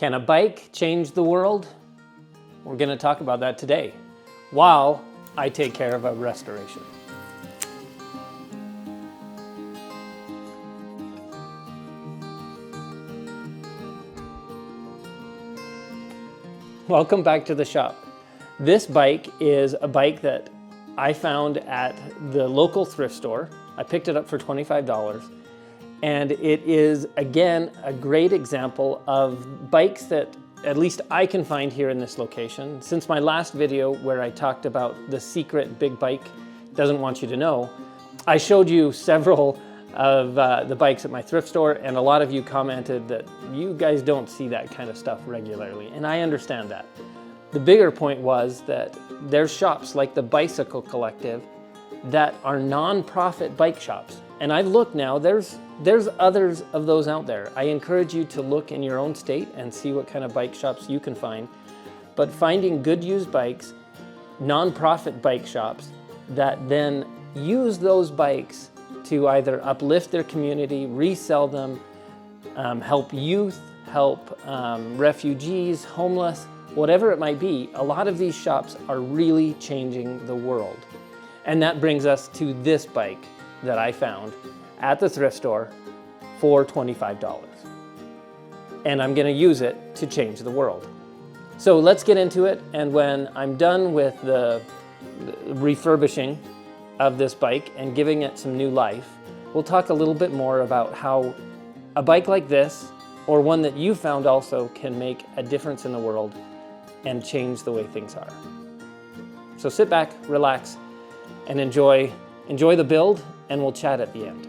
Can a bike change the world? We're going to talk about that today, while I take care of a restoration. Welcome back to the shop. This bike is a bike that I found at the local thrift store. I picked it up for $25. And it is, again, a great example of bikes that at least I can find here in this location. Since my last video where I talked about the secret big bike doesn't want you to know, I showed you several of the bikes at my thrift store, and a lot of you commented that you guys don't see that kind of stuff regularly, and I understand that. The bigger point was that there's shops like the Bicycle Collective that are non-profit bike shops. And I've looked now, there's others of those out there. I encourage you to look in your own state and see what kind of bike shops you can find. But finding good used bikes, non-profit bike shops that then use those bikes to either uplift their community, resell them, help youth, help refugees, homeless, whatever it might be, a lot of these shops are really changing the world. And that brings us to this bike that I found at the thrift store for $25. And I'm gonna use it to change the world. So let's get into it, and when I'm done with the refurbishing of this bike and giving it some new life, we'll talk a little bit more about how a bike like this, or one that you found also, can make a difference in the world and change the way things are. So sit back, relax, and enjoy the build, and we'll chat at the end.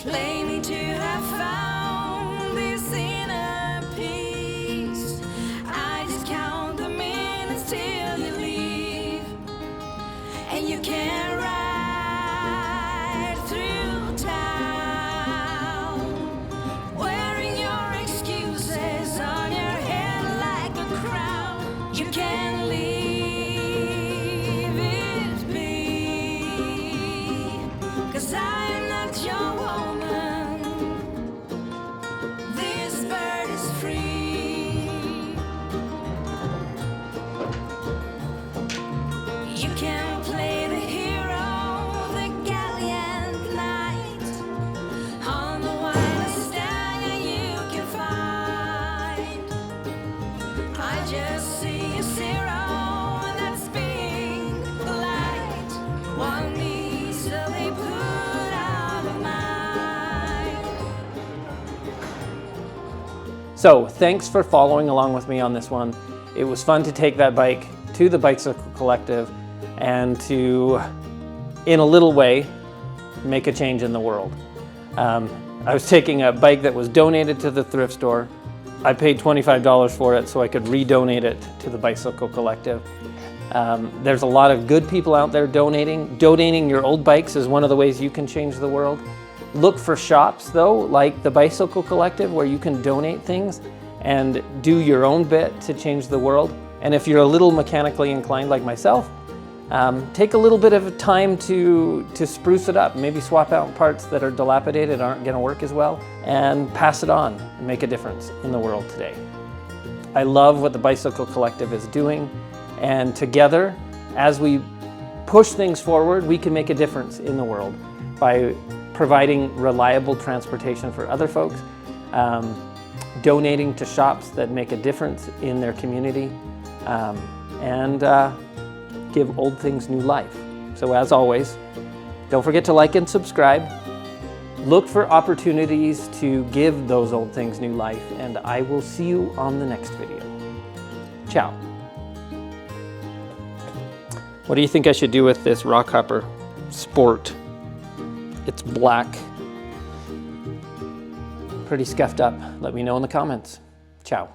claiming to have found this inner peace. I just count the minutes till you leave, and you can ride through town, wearing your excuses on your head like a crown. You can leave it be, 'cause I am not your woman. This bird is free. You can play the hero, the gallant knight, on the wildest stallion you can find. I just see a zero that's being polite. One needs so they put out of mind. So thanks for following along with me on this one. It was fun to take that bike to the Bicycle Collective and to, in a little way, make a change in the world. I was taking a bike that was donated to the thrift store. I paid $25 for it so I could redonate it to the Bicycle Collective. There's a lot of good people out there donating. Donating your old bikes is one of the ways you can change the world. Look for shops though, like the Bicycle Collective, where you can donate things and do your own bit to change the world. And if you're a little mechanically inclined like myself, take a little bit of time to spruce it up. Maybe swap out parts that are dilapidated, aren't gonna work as well, and pass it on and make a difference in the world today. I love what the Bicycle Collective is doing, and together, as we push things forward, we can make a difference in the world by providing reliable transportation for other folks, donating to shops that make a difference in their community, and give old things new life. So as always, don't forget to like and subscribe. Look for opportunities to give those old things new life, and I will see you on the next video. Ciao. What do you think I should do with this Rockhopper Sport? It's black. Pretty scuffed up. Let me know in the comments. Ciao.